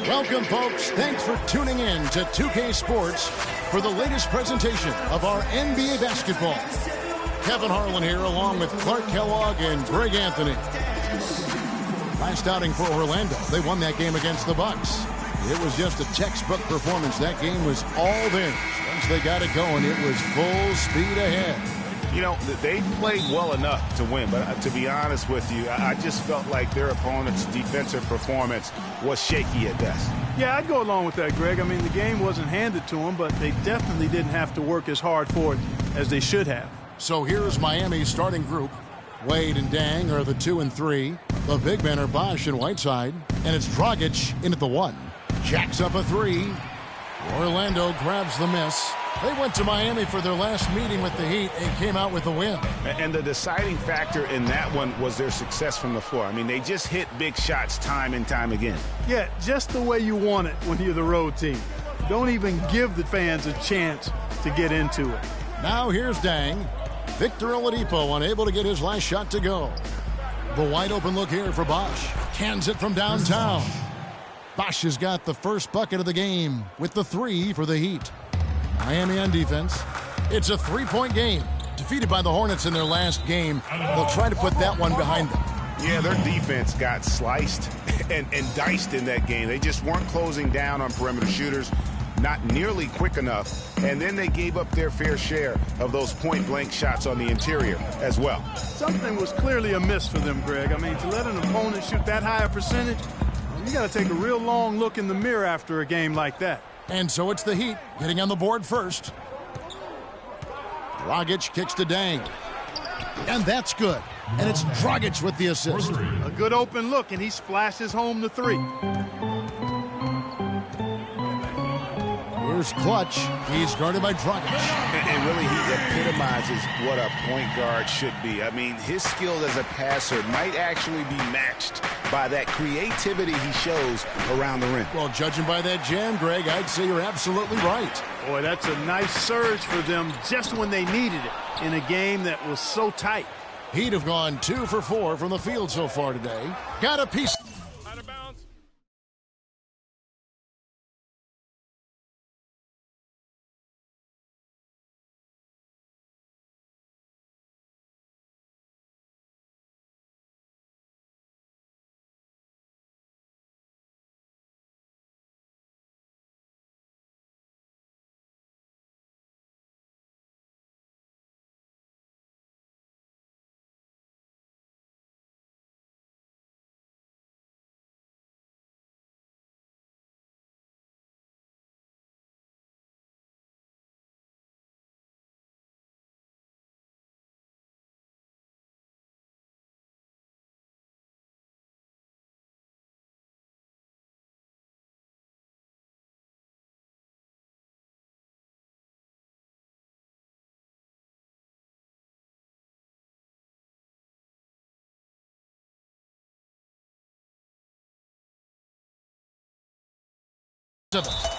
Welcome, folks. Thanks for tuning in to 2K Sports for the latest presentation of our NBA basketball. Kevin Harlan here, along with Clark Kellogg and Greg Anthony. Last outing for Orlando, they won that game against the Bucks. It was just a textbook performance. That game was all theirs. Once they got it going, it was full speed ahead. You know, they played well enough to win, but to be honest with you, I just felt like their opponent's defensive performance was shaky at best. Yeah, I'd go along with that, Greg. I mean, the game wasn't handed to them, but they definitely didn't have to work as hard for it as they should have. So here's Miami's starting group. Wade and Dang are the 2 and 3. The big men are Bosh and Whiteside. And it's Dragic in at the 1. Jacks up a 3. Orlando grabs the miss. They went to Miami for their last meeting with the Heat and came out with the win. And the deciding factor in that one was their success from the floor. I mean, they just hit big shots time and time again. Yeah, just the way you want it when you're the road team. Don't even give the fans a chance to get into it. Now here's Dang. Victor Oladipo unable to get his last shot to go. The wide open look here for Bosh. Cans it from downtown. Bosh has got the first bucket of the game with the 3 for the Heat. Miami on defense. It's a 3-point game. Defeated by the Hornets in their last game. They'll try to put that one behind them. Yeah, their defense got sliced and diced in that game. They just weren't closing down on perimeter shooters. Not nearly quick enough, and then they gave up their fair share of those point-blank shots on the interior as well. Something was clearly amiss for them, Greg. I mean, to let an opponent shoot that high a percentage, you got to take a real long look in the mirror after a game like that. And so it's the Heat getting on the board first. Dragic kicks to Dang. And that's good. And it's Dragic with the assist. A good open look, and he splashes home the 3. Here's Clutch. He's guarded by Dragic. And really, he epitomizes what a point guard should be. I mean, his skill as a passer might actually be matched by that creativity he shows around the rim. Well, judging by that jam, Greg, I'd say you're absolutely right. Boy, that's a nice surge for them just when they needed it in a game that was so tight. He'd have gone 2 for 4 from the field so far today. Got a piece. Out of bounds.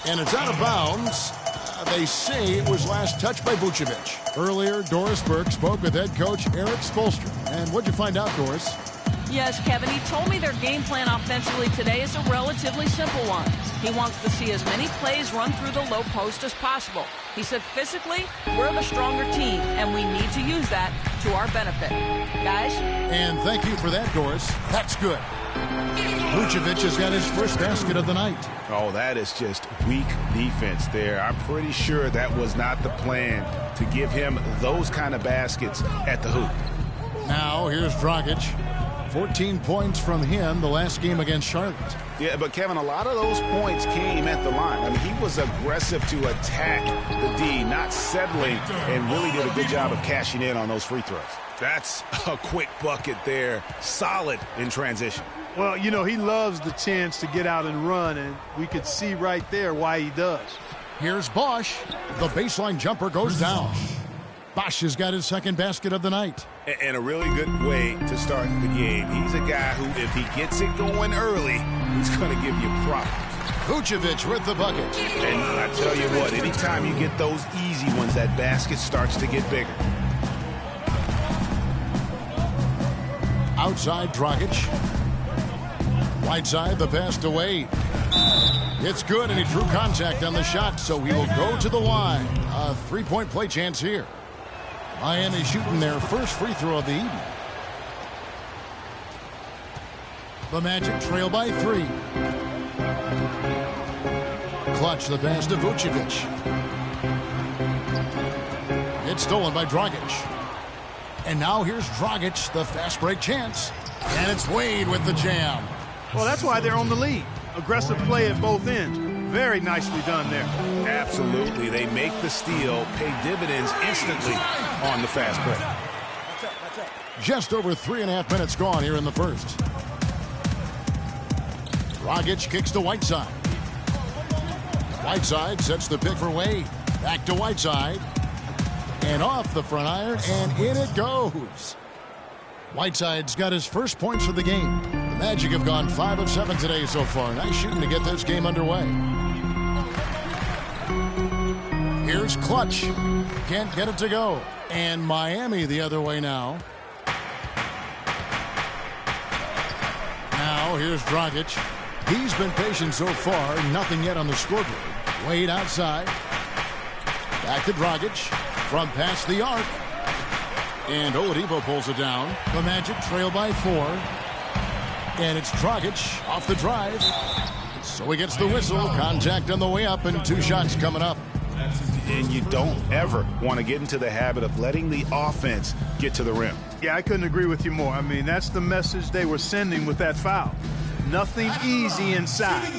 And it's out of bounds. They say it was last touched by Vucevic. Earlier, Doris Burke spoke with head coach Eric Spoelstra. And what'd you find out, Doris? Yes, Kevin, he told me their game plan offensively today is a relatively simple one. He wants to see as many plays run through the low post as possible. He said physically, we're the stronger team, and we need to use that to our benefit. Guys? And thank you for that, Doris. That's good. Vucevic has got his first basket of the night. Oh, that is just weak defense there. I'm pretty sure that was not the plan to give him those kind of baskets at the hoop. Now, here's Dragic. 14 points from him the last game against Charlotte. Yeah, but Kevin, a lot of those points came at the line. I mean, he was aggressive to attack the D, not settling, and really did a good job of cashing in on those free throws. That's a quick bucket there. Solid in transition. Well, you know, he loves the chance to get out and run, and we could see right there why he does. Here's Bosh. The baseline jumper goes down. Bosh has got his second basket of the night. And a really good way to start the game. He's a guy who, if he gets it going early, he's going to give you problems. Vucevic with the bucket. And I tell you what, anytime you get those easy ones, that basket starts to get bigger. Outside Dragic. Whiteside, the pass to Wade. It's good, and he drew contact on the shot, so he will go to the line. A three-point play chance here. Miami shooting their first free throw of the evening. The Magic trail by 3. Clutch the pass to Vucevic. It's stolen by Dragic. And now here's Dragic, the fast break chance. And it's Wade with the jam. Well, that's why they're on the lead. Aggressive play at both ends. Very nicely done there. Absolutely. They make the steal, pay dividends instantly on the fast break. Just over 3.5 minutes gone here in the first. Dragic kicks to Whiteside. Whiteside sets the pick for Wade. Back to Whiteside. And off the front iron, and in it goes. Whiteside's got his first points for the game. The Magic have gone 5 of 7 today so far. Nice shooting to get this game underway. Here's Clutch. Can't get it to go. And Miami the other way now. Now here's Dragic. He's been patient so far. Nothing yet on the scoreboard. Wade outside. Back to Dragic. From past the arc. And Oladipo pulls it down. The Magic trail by 4. And it's Dragic off the drive. So he gets the whistle. Contact on the way up, and 2 shots coming up. And you don't ever want to get into the habit of letting the offense get to the rim. Yeah, I couldn't agree with you more. I mean, that's the message they were sending with that foul. Nothing easy inside.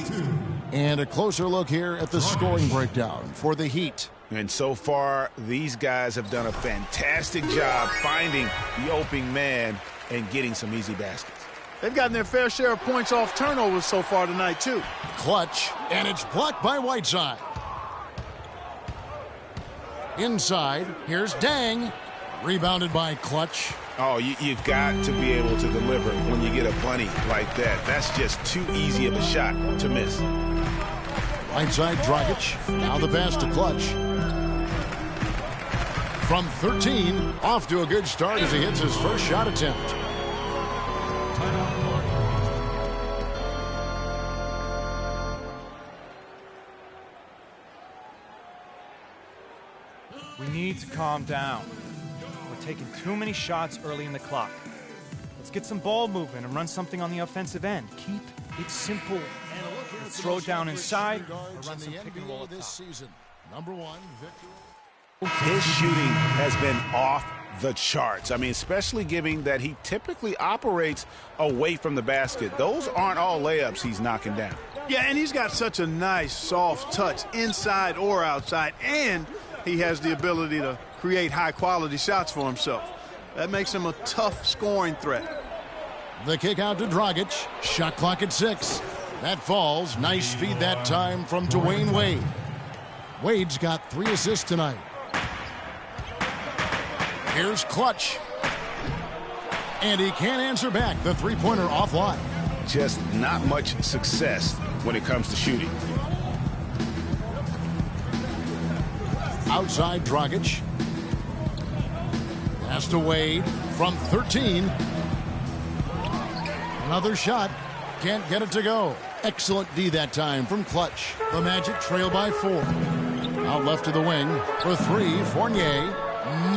And a closer look here at the scoring breakdown for the Heat. And so far, these guys have done a fantastic job finding the open man and getting some easy baskets. They've gotten their fair share of points off turnovers so far tonight, too. Clutch, and it's blocked by Whiteside. Inside, here's Dang. Rebounded by Clutch. Oh, you've got to be able to deliver when you get a bunny like that. That's just too easy of a shot to miss. Right-side Dragic. Now the pass to Clutch. From 13, off to a good start as he hits his first shot attempt. We need to calm down. We're taking too many shots early in the clock. Let's get some ball movement and run something on the offensive end. Keep it simple. Let's throw down inside or run some pick and roll this season. Number 1, Victor. His shooting has been off the charts. I mean, especially given that he typically operates away from the basket. Those aren't all layups he's knocking down. Yeah, and he's got such a nice, soft touch inside or outside, and he has the ability to create high-quality shots for himself. That makes him a tough scoring threat. The kick out to Dragic. Shot clock at 6. That falls. Nice feed that time from Dwayne Wade. Wade's got 3 assists tonight. Here's Clutch. And he can't answer back. The three-pointer offline. Just not much success when it comes to shooting. Outside Dragic. Pass to Wade from 13. Another shot. Can't get it to go. Excellent D that time from Clutch. The Magic trail by 4. Out left to the wing for 3. Fournier.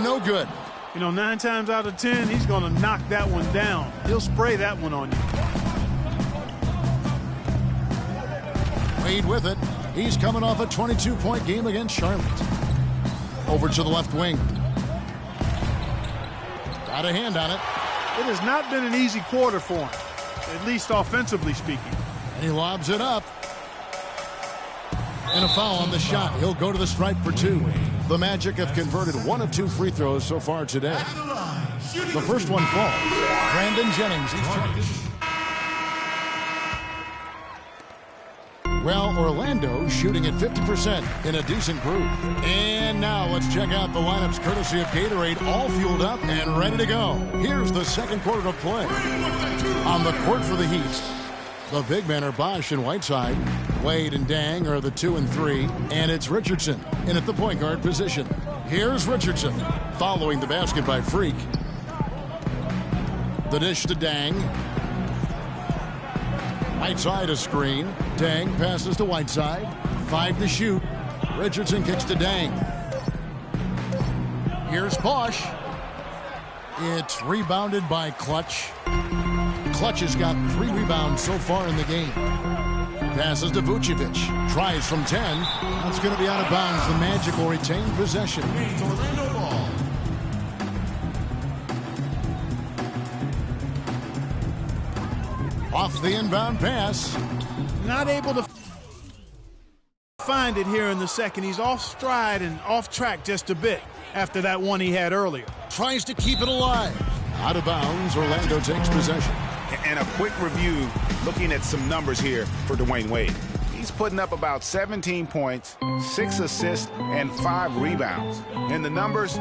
No good. You know, 9 times out of 10, he's going to knock that one down. He'll spray that one on you. Wade with it. He's coming off a 22-point game against Charlotte. Over to the left wing. Got a hand on it. It has not been an easy quarter for him, at least offensively speaking. And he lobs it up. And a foul on the shot. He'll go to the stripe for 2. The Magic have converted 1 of 2 free throws so far today. The first one falls. Brandon Jennings. Well, Orlando shooting at 50% in a decent group. And now let's check out the lineups courtesy of Gatorade, all fueled up and ready to go. Here's the second quarter of play. On the court for the Heat, the big men are Bosch and Whiteside. Wade and Dang are the 2 and 3. And it's Richardson in at the point guard position. Here's Richardson following the basket by Freak. The dish to Dang. Right side a screen. Deng passes to Whiteside. 5 to shoot. Richardson kicks to Deng. Here's Bosch. It's rebounded by Clutch. Clutch has got 3 rebounds so far in the game. Passes to Vucevic. Tries from 10. That's going to be out of bounds. The Magic will retain possession. Orlando ball. Off the inbound pass. Not able to find it here in the second. He's off stride and off track just a bit after that one he had earlier. Tries to keep it alive. Out of bounds. Orlando takes possession. And a quick review, looking at some numbers here for Dwayne Wade. He's putting up about 17 points, 6 assists, and 5 rebounds. And the numbers,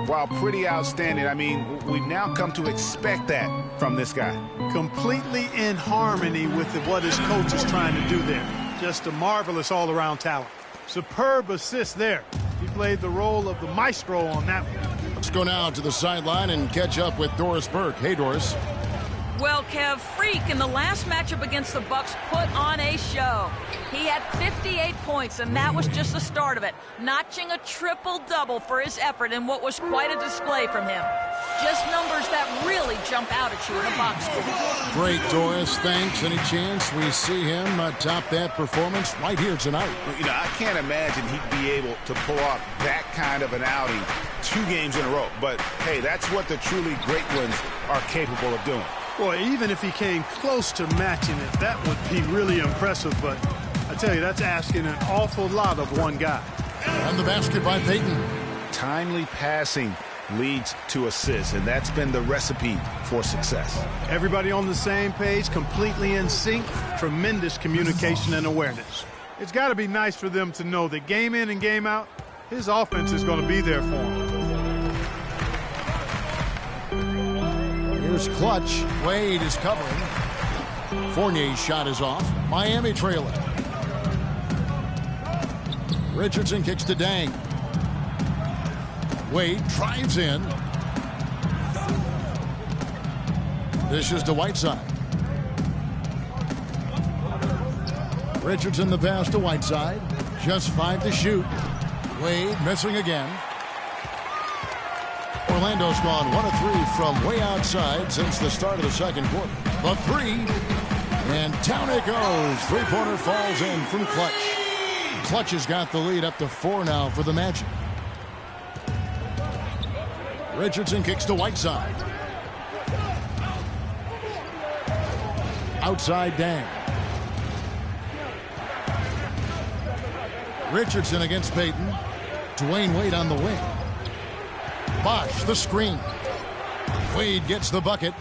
while pretty outstanding, I mean, we've now come to expect that from this guy. Completely in harmony with what his coach is trying to do there. Just a marvelous all-around talent. Superb assist there. He played the role of the maestro on that one. Let's go now to the sideline and catch up with Doris Burke. Hey, Doris. Well, Kev, Freak in the last matchup against the Bucks put on a show. He had 58 points, and that was just the start of it, notching a triple-double for his effort in what was quite a display from him. Just numbers that really jump out at you in a box score. Great, Doris. Thanks. Any chance we see him top that performance right here tonight? You know, I can't imagine he'd be able to pull off that kind of an outing 2 games in a row. But, hey, that's what the truly great ones are capable of doing. Boy, even if he came close to matching it, that would be really impressive. But I tell you, that's asking an awful lot of one guy. And the basket by Payton. Timely passing leads to assists, and that's been the recipe for success. Everybody on the same page, completely in sync, tremendous communication and awareness. It's got to be nice for them to know that game in and game out, his offense is going to be there for him. Here's Clutch. Wade is covering. Fournier's shot is off. Miami trailing. Richardson kicks to Deng. Wade drives in. Dishes to Whiteside. Richardson the pass to Whiteside. Just 5 to shoot. Wade missing again. Orlando's gone 1 of 3 from way outside since the start of the second quarter. The 3, and down it goes. 3-pointer falls in from Clutch. Clutch has got the lead up to 4 now for the Magic. Richardson kicks to Whiteside. Outside Deng. Richardson against Payton. Dwayne Wade on the wing. Bosch, the screen. Wade gets the bucket.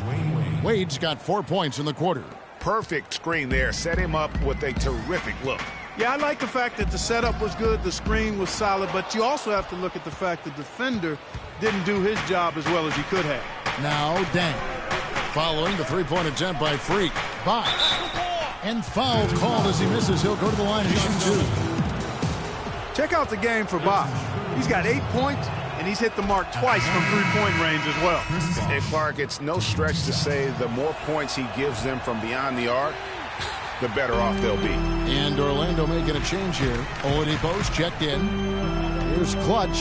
Wade's got 4 points in the quarter. Perfect screen there. Set him up with a terrific look. Yeah, I like the fact that the setup was good, the screen was solid, but you also have to look at the fact the defender didn't do his job as well as he could have. Now Deng. Following the 3-point attempt by Freak. Bosch. And foul called as he misses. He'll go to the line and shoot 2. Check out the game for Bosch. He's got 8 points, and he's hit the mark twice from 3-point range as well. And Clark, it's no stretch to say the more points he gives them from beyond the arc, the better off they'll be. And Orlando making a change here. Oladipo's checked in. Here's Clutch.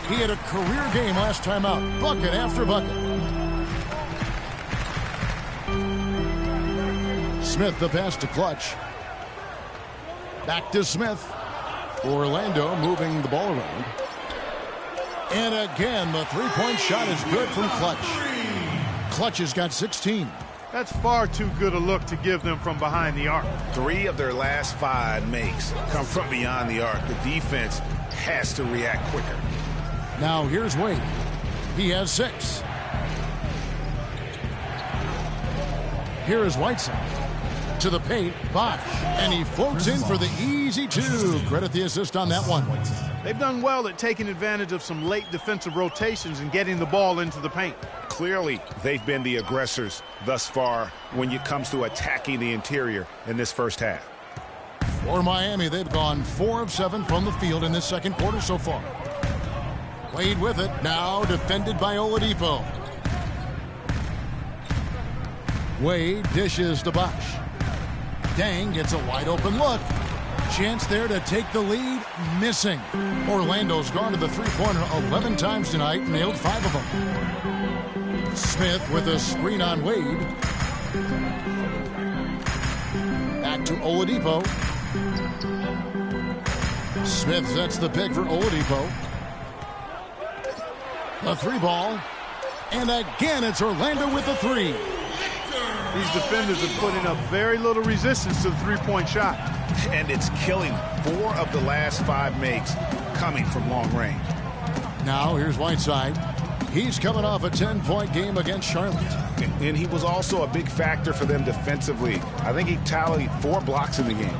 He had a career game last time out. Bucket after bucket. Smith the pass to Clutch. Back to Smith. Orlando moving the ball around. And again, the 3-point shot is good from Clutch. Clutch has got 16. That's far too good a look to give them from behind the arc. 3 of their last 5 makes come from beyond the arc. The defense has to react quicker. Now here's Wade. He has 6. Here is Whiteside. To the paint, Bosch. And he floats in for the easy 2. Credit the assist on that one. They've done well at taking advantage of some late defensive rotations and getting the ball into the paint. Clearly, they've been the aggressors thus far when it comes to attacking the interior in this first half. For Miami, they've gone 4 of 7 from the field in this second quarter so far. Wade with it, now defended by Oladipo. Wade dishes to Bosch. Dang gets a wide open look. Chance there to take the lead, missing. Orlando's gone to the three-pointer 11 times tonight, nailed 5 of them. Smith with a screen on Wade. Back to Oladipo. Smith sets the pick for Oladipo. The 3-ball. And again, it's Orlando with the 3. These defenders are putting up very little resistance to the three-point shot. And it's killing 4 of the last 5 makes coming from long range. Now here's Whiteside. He's coming off a 10-point game against Charlotte. And he was also a big factor for them defensively. I think he tallied 4 blocks in the game.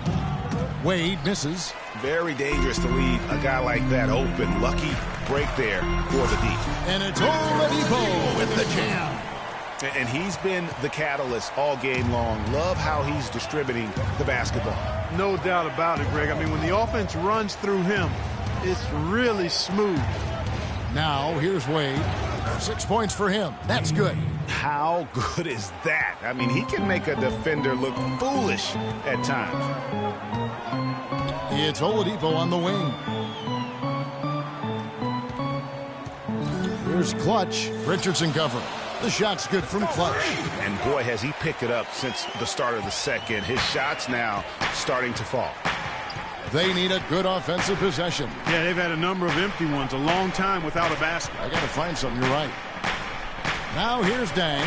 Wade misses. Very dangerous to leave a guy like that open. Lucky break there for the D. And it's Oladipo with the jam. And he's been the catalyst all game long. Love how he's distributing the basketball. No doubt about it, Greg. I mean, when the offense runs through him, it's really smooth. Now, here's Wade. 6 points for him. That's good. How good is that? I mean, he can make a defender look foolish at times. It's Oladipo on the wing. Here's Clutch. Richardson covering. The shot's good from Clutch. And boy, has he picked it up since the start of the second. His shot's now starting to fall. They need a good offensive possession. Yeah, they've had a number of empty ones, a long time without a basket. I got to find something. You're right. Now here's Dang.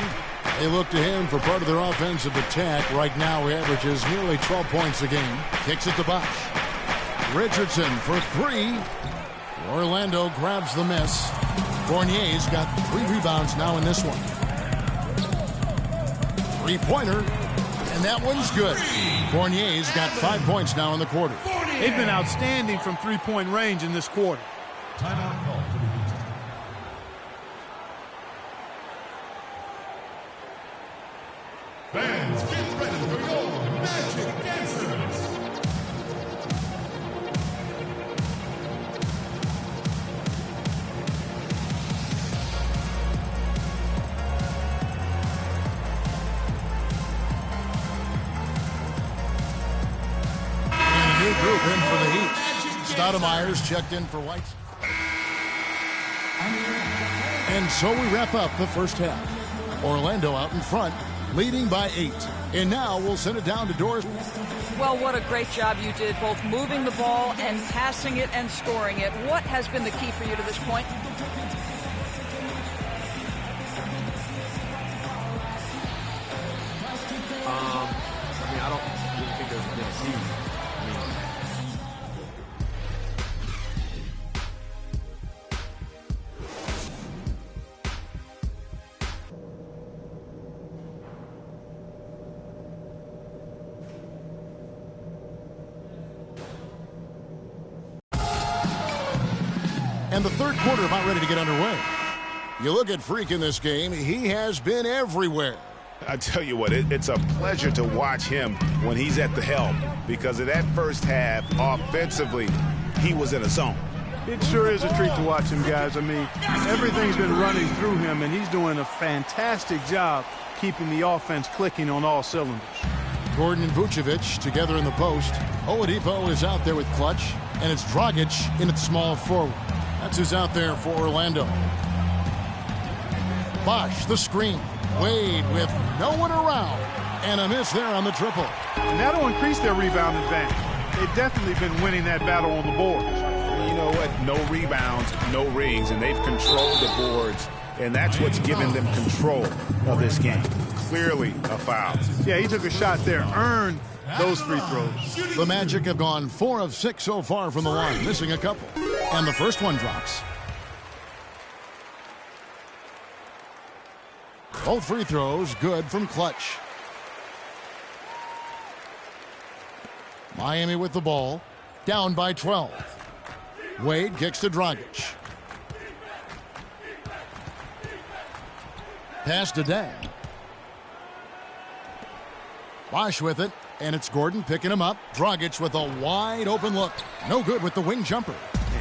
They look to him for part of their offensive attack. Right now he averages nearly 12 points a game. Kicks it to Bosh. Richardson for 3. Orlando grabs the miss. Fournier's got 3 rebounds now in this one. 3-pointer. And that one's good. Fournier's got 5 points now in the quarter. They've been outstanding from three-point range in this quarter. Timeout call for the Heat. Fans, get ready for your Magic Dancers. Group in for the Heat. Stoudemire's checked in for White. And so we wrap up the first half. Orlando out in front, leading by 8. And now we'll send it down to Doris. Well, what a great job you did, both moving the ball and passing it and scoring it. What has been the key for you to this point? I don't really think there's been a key. And the third quarter about ready to get underway. You look at Freak in this game, he has been everywhere. I tell you what, it's a pleasure to watch him when he's at the helm, because of that first half, offensively, he was in a zone. It sure is a treat to watch him, guys. I mean, everything's been running through him, and he's doing a fantastic job keeping the offense clicking on all cylinders. Gordon and Vucevic together in the post. Oladipo is out there with Clutch, and it's Dragic in its small forward. That's who's out there for Orlando. Bosh, the screen. Wade with no one around. And a miss there on the triple. And that'll increase their rebound advantage. They've definitely been winning that battle on the boards. You know what? No rebounds, no rings, and they've controlled the boards, and that's what's given them control of this game. Clearly a foul. Yeah, he took a shot there, earned those free throws. The Magic have gone 4 of 6 so far from the line, missing a couple. And the first one drops. Both free throws good from Clutch. Miami with the ball, down by 12. Wade kicks to Dragic. Pass to Dang. Bosh with it, and it's Gordon picking him up. Dragic with a wide open look. No good with the wing jumper.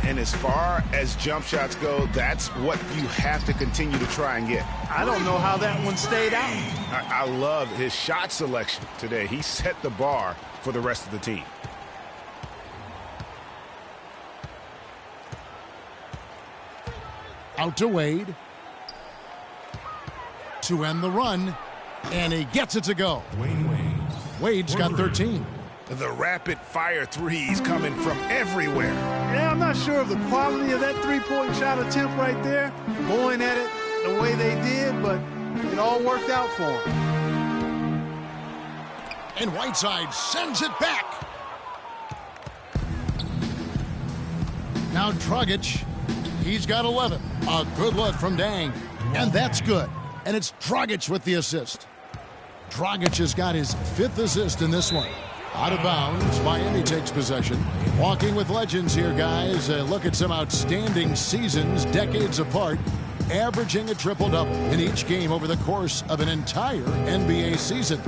And as far as jump shots go, that's what you have to continue to try and get. I don't know how that one stayed out. I love his shot selection today. He set the bar for the rest of the team. Out to Wade. To end the run. And he gets it to go. Wade's got 13. The rapid-fire threes coming from everywhere. Yeah, I'm not sure of the quality of that three-point shot attempt right there, going at it the way they did, but it all worked out for him. And Whiteside sends it back. Now Dragic, he's got 11. A good look from Dang, and that's good. And it's Dragic with the assist. Dragic has got his 5th assist in this one. Out of bounds, Miami takes possession. Walking with legends here, guys. Look at some outstanding seasons, decades apart, averaging a triple-double in each game over the course of an entire NBA season.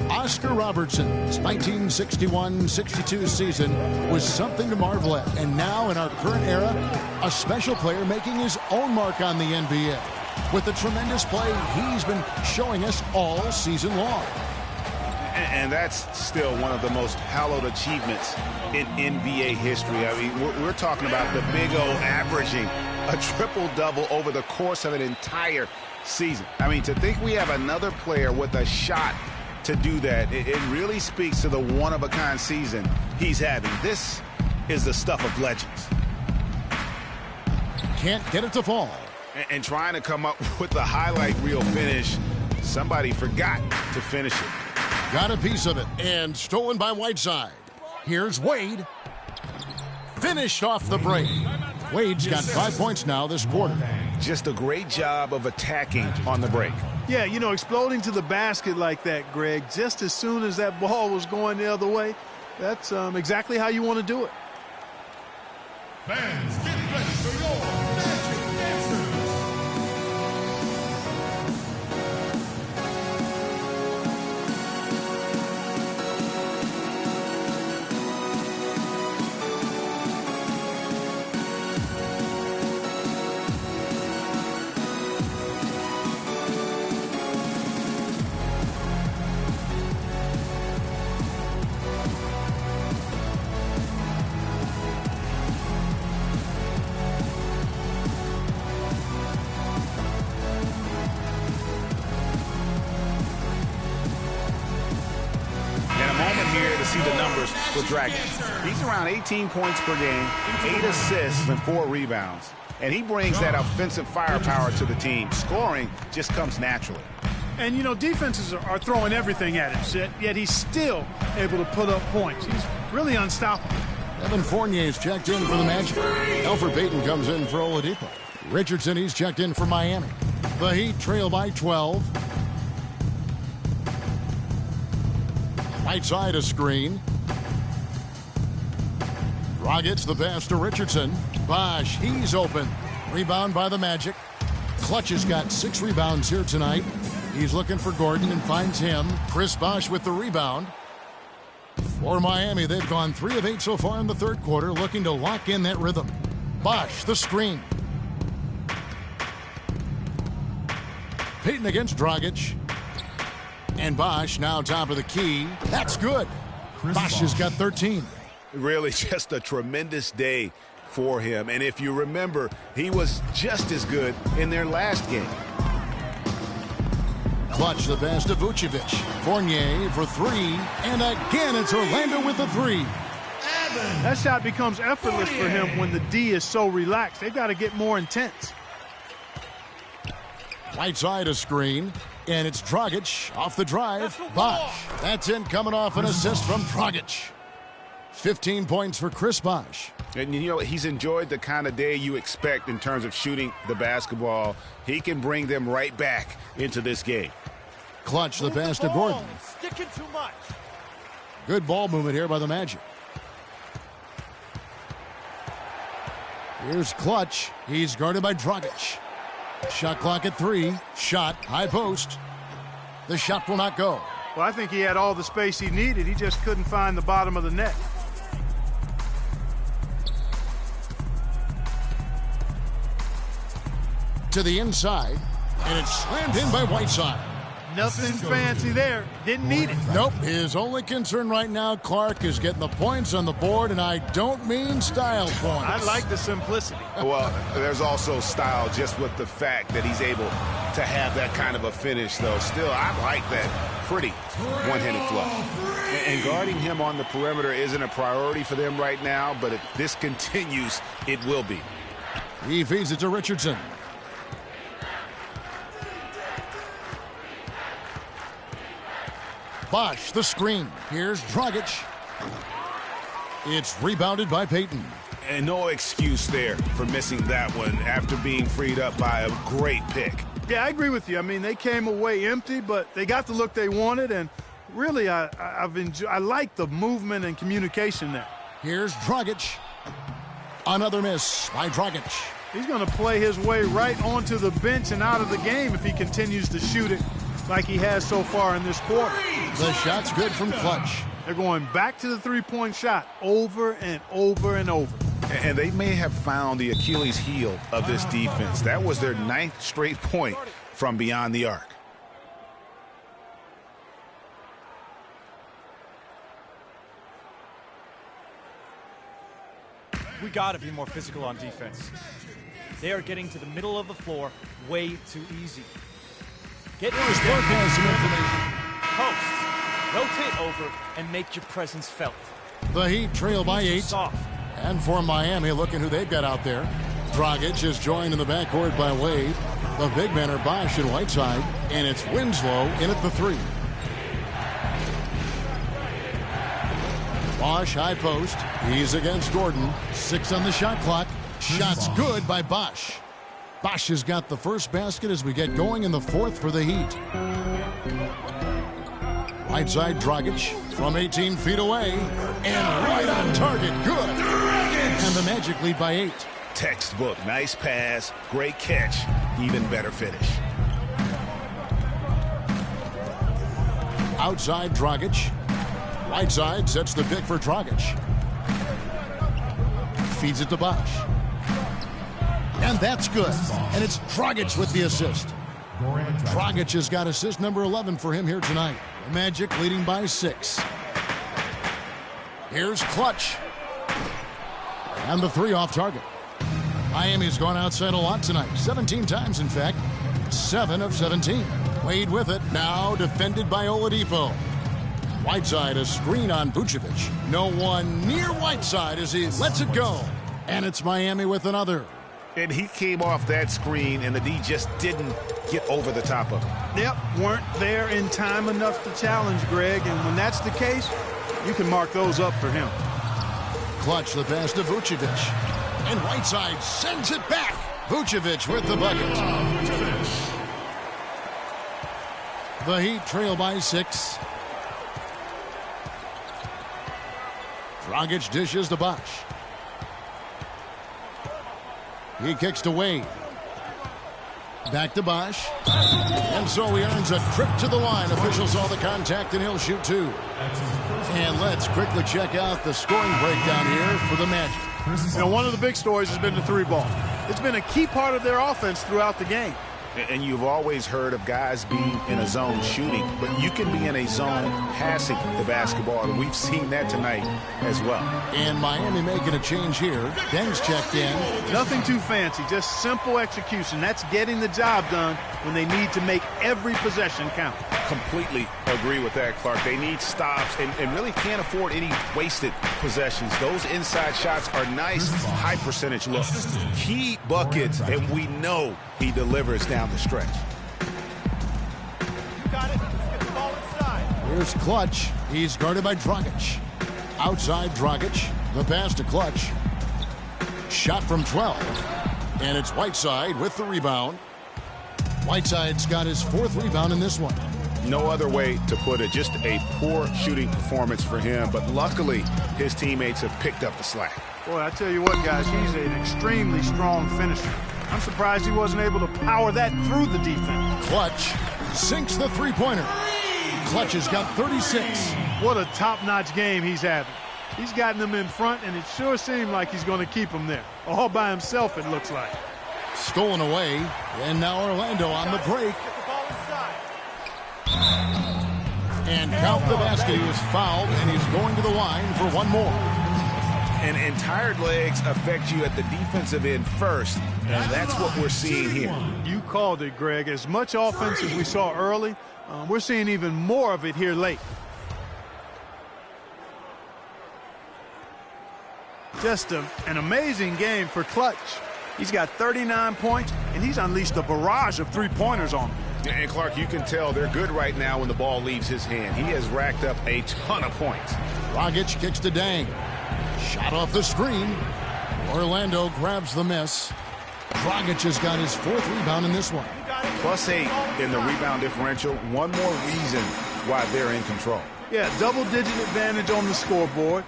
Oscar Robertson's 1961-62 season was something to marvel at. And now, in our current era, a special player making his own mark on the NBA with the tremendous play he's been showing us all season long. And that's still one of the most hallowed achievements in NBA history. I mean, we're talking about the Big O averaging a triple-double over the course of an entire season. I mean, to think we have another player with a shot to do that, it really speaks to the one-of-a-kind season he's having. This is the stuff of legends. Can't get it to fall. And trying to come up with the highlight reel finish, somebody forgot to finish it. Got a piece of it, and stolen by Whiteside. Here's Wade. Finished off the break. Wade's got 5 points now this quarter. Just a great job of attacking on the break. Yeah, you know, exploding to the basket like that, Greg, just as soon as that ball was going the other way, that's exactly how you want to do it. Fans, get ready for your Magic Dancers. See the numbers for Dragic. He's around 18 points per game, 8 assists and 4 rebounds. And he brings that offensive firepower to the team. Scoring just comes naturally. And, you know, defenses are throwing everything at him, yet he's still able to put up points. He's really unstoppable. Evan Fournier's checked in for the Magic. Elfrid Payton comes in for Oladipo. Richardson, he's checked in for Miami. The Heat trail by 12. Right side a screen. Dragic the pass to Richardson. Bosh, he's open. Rebound by the Magic. Clutch has got 6 rebounds here tonight. He's looking for Gordon and finds him. Chris Bosh with the rebound. For Miami, they've gone 3 of 8 so far in the third quarter, looking to lock in that rhythm. Bosh, the screen. Payton against Dragic. And Bosh now top of the key. That's good. Bosh has got 13. Really just a tremendous day for him. And if you remember, he was just as good in their last game. Clutch the pass to Vucevic. Fournier for 3. And again, it's Orlando with the 3. That shot becomes effortless for him when the D is so relaxed. They've got to get more intense. Right side a screen. And it's Dragic off the drive. Bosh. That's in, coming off an assist from Dragic. 15 points for Chris Bosh. And, you know, he's enjoyed the kind of day you expect in terms of shooting the basketball. He can bring them right back into this game. Clutch the pass to Gordon. Sticking too much. Good ball movement here by the Magic. Here's Clutch. He's guarded by Dragic. Shot clock at 3. Shot, high post. The shot will not go. Well, I think he had all the space he needed. He just couldn't find the bottom of the net. to the inside, and it's slammed in by Whiteside. Nothing fancy there. Didn't need it. Nope. His only concern right now, Clark, is getting the points on the board, and I don't mean style points. I like the simplicity. Well, there's also style just with the fact that he's able to have that kind of a finish, though. Still, I like that pretty one-handed flush. And guarding him on the perimeter isn't a priority for them right now, but if this continues, it will be. He feeds it to Richardson. Bosch, the screen. Here's Dragic. It's rebounded by Payton. And no excuse there for missing that one after being freed up by a great pick. Yeah, I agree with you. I mean, they came away empty, but they got the look they wanted, and really, I like the movement and communication there. Here's Dragic. Another miss by Dragic. He's going to play his way right onto the bench and out of the game if he continues to shoot it like he has so far in this quarter. The shot's good from Clutch. They're going back to the three-point shot over and over and over. And they may have found the Achilles heel of this defense. That was their 9th straight point from beyond the arc. We got to be more physical on defense. They are getting to the middle of the floor way too easy. Get in Some information. post, rotate over, and make your presence felt. The Heat trail by 8. Soft. And for Miami, looking who they've got out there. Dragic is joined in the backcourt by Wade. The big men are Bosch and Whiteside. And it's Winslow in at the 3. Bosch high post. He's against Gordon. 6 on the shot clock. Shot's good by Bosch. Bosch has got the first basket as we get going in the 4th for the Heat. Whiteside, Dragic from 18 feet away. And right on target. Good. And the Magic lead by 8. Textbook. Nice pass. Great catch. Even better finish. Outside, Dragic. Whiteside sets the pick for Dragic. Feeds it to Bosch. And that's good. And it's Dragic with the assist. Dragic has got assist number 11 for him here tonight. The Magic leading by 6. Here's Clutch. And the 3 off target. Miami's gone outside a lot tonight. 17 times, in fact. 7 of 17. Wade with it. Now defended by Oladipo. Whiteside, a screen on Vucevic. No one near Whiteside as he lets it go. And it's Miami with another. And he came off that screen, and the D just didn't get over the top of him. Yep, weren't there in time enough to challenge Greg, and when that's the case, you can mark those up for him. Clutch the pass to Vucevic. And Whiteside sends it back. Vucevic with the bucket. The Heat trail by 6. Dragic dishes to Bosch. He kicks to Wade. Back to Bosch. And so he earns a trip to the line. Officials saw the contact, and he'll shoot 2. And let's quickly check out the scoring breakdown here for the Magic. You know, one of the big stories has been the 3-ball. It's been a key part of their offense throughout the game. And you've always heard of guys being in a zone shooting, but you can be in a zone passing the basketball, and we've seen that tonight as well. And Miami making a change here. Deng's checked in. Nothing too fancy, just simple execution. That's getting the job done when they need to make every possession count. Completely agree with that, Clark. They need stops and really can't afford any wasted possessions. Those inside shots are nice, high percentage looks. Key buckets, and we know he delivers down the stretch. You got it. Let's get the ball inside. Here's Clutch. He's guarded by Dragic. Outside Dragic. The pass to Clutch. Shot from 12. And it's Whiteside with the rebound. Whiteside's got his 4th rebound in this one. No other way to put it. Just a poor shooting performance for him. But luckily, his teammates have picked up the slack. Boy, I tell you what, guys, he's an extremely strong finisher. I'm surprised he wasn't able to power that through the defense. Clutch sinks the three-pointer. Clutch has got 36. What a top-notch game he's having. He's gotten them in front, and it sure seemed like he's going to keep them there. All by himself, it looks like. Stolen away. And now Orlando on the break. And count the basket. He was fouled, and he's going to the line for one more. And tired legs affect you at the defensive end first, and that's what we're seeing here. You called it, Greg. As much offense as we saw early, we're seeing even more of it here late. Just an amazing game for Clutch. He's got 39 points, and he's unleashed a barrage of three-pointers on him. And Clark, you can tell they're good right now when the ball leaves his hand. He has racked up a ton of points. Dragic kicks to Deng. Shot off the screen. Orlando grabs the miss. Dragic has got his 4th rebound in this one. +8 in the rebound differential. One more reason why they're in control. Yeah, double-digit advantage on the scoreboard.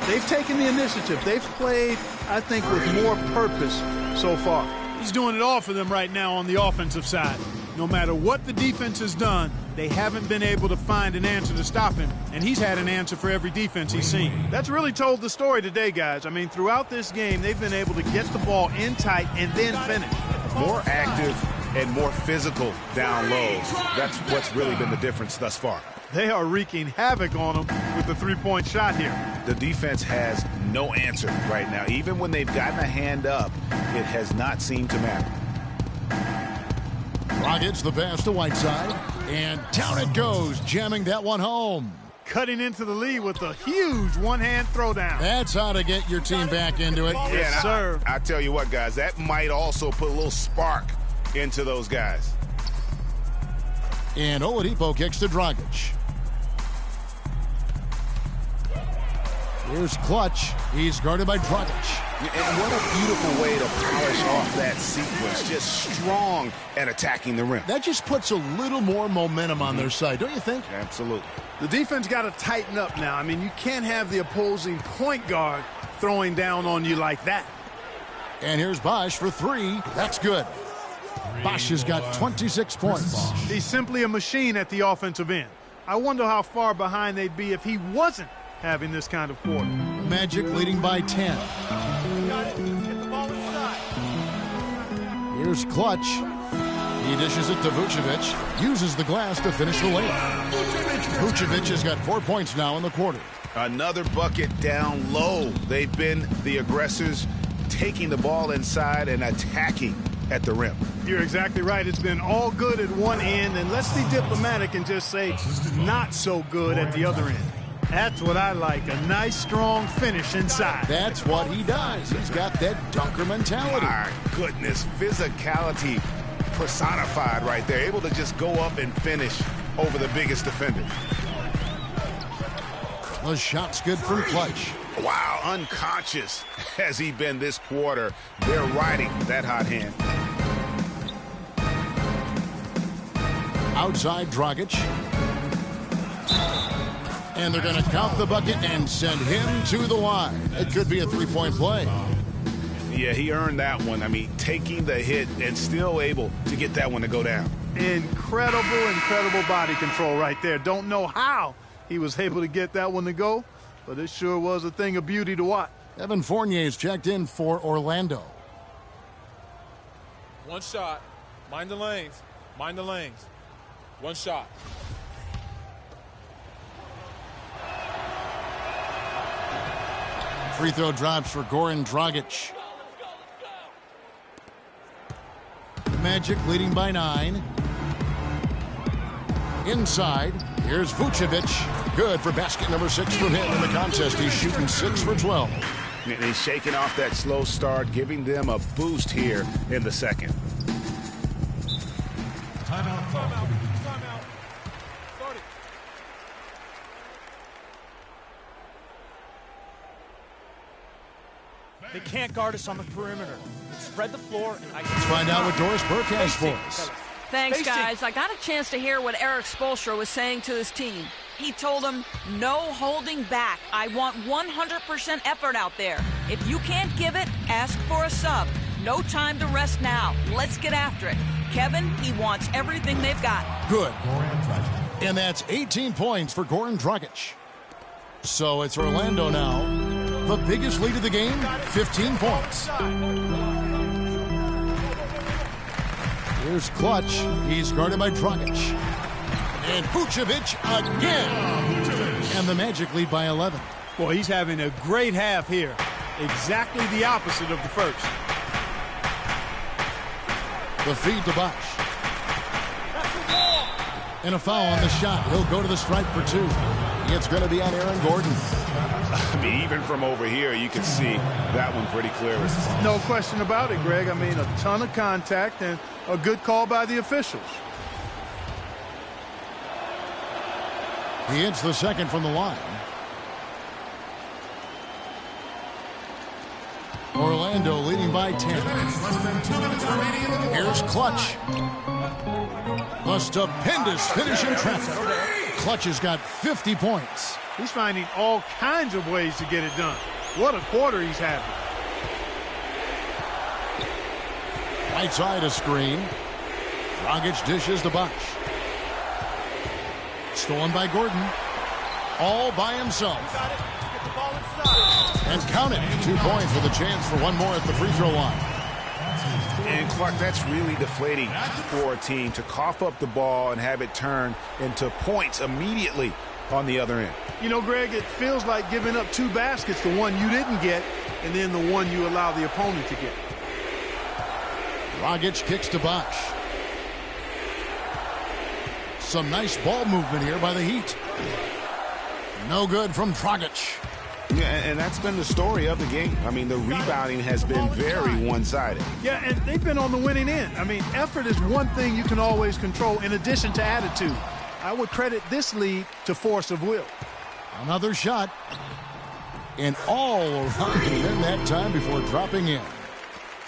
They've taken the initiative. They've played, I think, with more purpose so far. He's doing it all for them right now on the offensive side. No matter what the defense has done, they haven't been able to find an answer to stop him, and he's had an answer for every defense he's seen. That's really told the story today, guys. I mean, throughout this game, they've been able to get the ball in tight and then finish. More active and more physical down low. That's what's really been the difference thus far. They are wreaking havoc on them with the three-point shot here. The defense has no answer right now. Even when they've gotten a hand up, it has not seemed to matter. Dragic the pass to Whiteside, and down it goes, jamming that one home. Cutting into the lead with a huge one-hand throwdown. That's how to get your team back into it. Yes, sir. I tell you what, guys, that might also put a little spark into those guys. And Oladipo kicks to Dragic. Here's Clutch. He's guarded by Dragic. And what a beautiful way to polish off that sequence. Just strong at attacking the rim. That just puts a little more momentum on their side, don't you think? Absolutely. The defense got to tighten up now. I mean, you can't have the opposing point guard throwing down on you like that. And here's Bosh for 3. That's good. Bosh has got 26 points. He's simply a machine at the offensive end. I wonder how far behind they'd be if he wasn't having this kind of quarter. Magic leading by 10. Here's Clutch. He dishes it to Vucevic. Uses the glass to finish the layup. Vucevic has got 4 points now in the quarter. Another bucket down low. They've been the aggressors, taking the ball inside and attacking at the rim. You're exactly right. It's been all good at one end, and let's be diplomatic and just say not so good at the other end. That's what I like, a nice, strong finish inside. That's what he does. He's got that dunker mentality. My goodness, physicality personified right there. Able to just go up and finish over the biggest defender. The shot's good from Clutch. Wow, unconscious has he been this quarter. They're riding that hot hand. Outside Dragic. And they're going to count the bucket and send him to the line. It could be a three-point play. Yeah, he earned that one. I mean, taking the hit and still able to get that one to go down. Incredible body control right there. Don't know how he was able to get that one to go, but it sure was a thing of beauty to watch. Evan Fournier's checked in for Orlando. One shot. Mind the lanes. Mind the lanes. One shot. Free throw drops for Goran Dragic. Magic leading by 9. Inside, here's Vucevic. Good for basket number 6 from him in the contest. He's shooting 6 for 12. And he's shaking off that slow start, giving them a boost here in the second. Timeout. They can't guard us on the perimeter. Spread the floor and Let's find out what Doris Burke has for us. Thanks, guys. I got a chance to hear what Eric Spoelstra was saying to his team. He told them, no holding back. I want 100% effort out there. If you can't give it, ask for a sub. No time to rest now. Let's get after it. Kevin, he wants everything they've got. Good. And that's 18 points for Goran Dragic. So it's Orlando now. The biggest lead of the game, 15 points. Here's Clutch. He's guarded by Dragic. And Vucevic again. And the Magic lead by 11. Boy, he's having a great half here. Exactly the opposite of the first. The feed to Bosh. And a foul on the shot. He'll go to the stripe for 2. It's going to be on Aaron Gordon. I mean, even from over here, you can see that one pretty clear. No question about it, Greg. I mean, a ton of contact and a good call by the officials. He hits the second from the line. Orlando leading by 10. Here's Clutch. A stupendous finish in traffic. Clutch has got 50 points. He's finding all kinds of ways to get it done. What a quarter he's having. Right side a screen. Dragic dishes the Bosh. Stolen by Gordon. All by himself. And count it. 2 points with a chance for one more at the free throw line. And, Clark, that's really deflating for a team to cough up the ball and have it turn into points immediately on the other end. You know, Greg, it feels like giving up 2 baskets, the one you didn't get, and then the one you allow the opponent to get. Dragic kicks to Bosh. Some nice ball movement here by the Heat. No good from Dragic. Yeah, and that's been the story of the game. I mean, the rebounding has been very one-sided. Yeah, and they've been on the winning end. I mean, effort is one thing you can always control in addition to attitude. I would credit this lead to force of will. Another shot. And all around him that time before dropping in.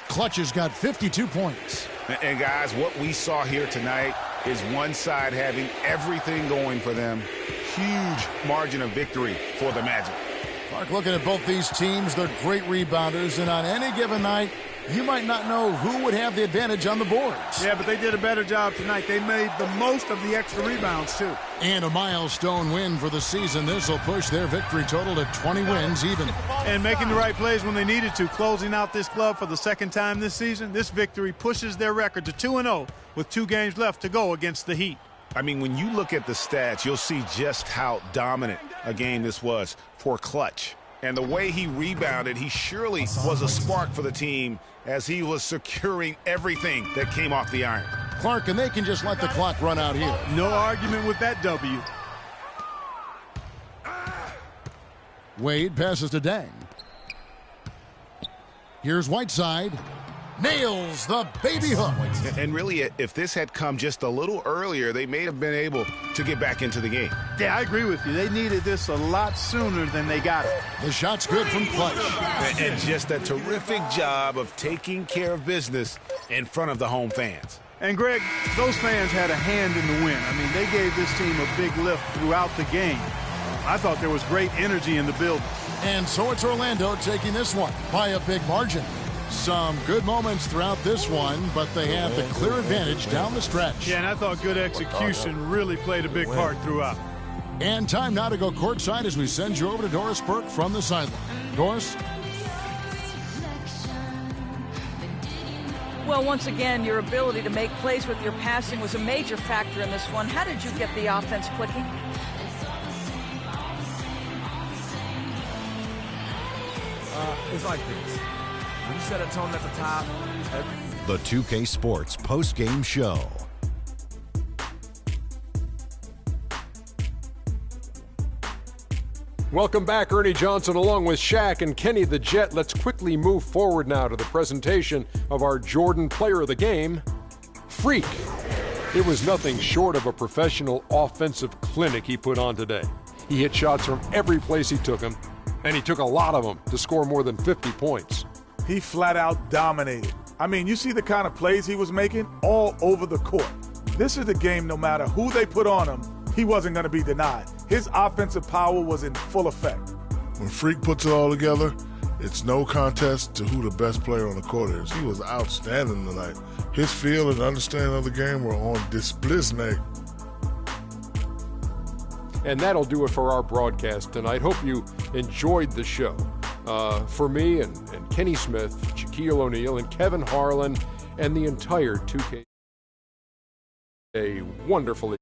Clutch has got 52 points. And guys, what we saw here tonight is one side having everything going for them. Huge margin of victory for the Magic. Mark, looking at both these teams, they're great rebounders, and on any given night, you might not know who would have the advantage on the boards. Yeah, but they did a better job tonight. They made the most of the extra rebounds, too. And a milestone win for the season. This will push their victory total to 20 wins even. And making the right plays when they needed to. Closing out this club for the second time this season, this victory pushes their record to 2-0 with 2 games left to go against the Heat. I mean, when you look at the stats, you'll see just how dominant a game this was for Clutch. And the way he rebounded, he surely was a spark for the team as he was securing everything that came off the iron. Clark, and they can just let the clock run out here. No argument with that W. Wade passes to Deng. Here's Whiteside. Nails the baby hook. And really, if this had come just a little earlier, they may have been able to get back into the game. Yeah, I agree with you. They needed this a lot sooner than they got it. The shot's good from Clutch. And just a terrific job of taking care of business in front of the home fans. And, Greg, those fans had a hand in the win. I mean, they gave this team a big lift throughout the game. I thought there was great energy in the building. And so it's Orlando taking this one by a big margin. Some good moments throughout this one, but they have the clear advantage down the stretch. Yeah, and I thought good execution really played a big part throughout. And time now to go courtside as we send you over to Doris Burke from the sideline. Doris? Well, once again, your ability to make plays with your passing was a major factor in this one. How did you get the offense clicking? It's like this. When you set a tone at the top. The 2K Sports post-game show. Welcome back, Ernie Johnson, along with Shaq and Kenny the Jet. Let's quickly move forward now to the presentation of our Jordan Player of the Game, Freak. It was nothing short of a professional offensive clinic he put on today. He hit shots from every place he took them, and he took a lot of them to score more than 50 points. He flat out dominated. I mean, you see the kind of plays he was making all over the court. This is the game, no matter who they put on him, he wasn't going to be denied. His offensive power was in full effect. When Freak puts it all together, it's no contest to who the best player on the court is. He was outstanding tonight. His feel and understanding of the game were on display. And that'll do it for our broadcast tonight. Hope you enjoyed the show. For me and Kenny Smith, Shaquille O'Neal, and Kevin Harlan, and the entire 2K a wonderful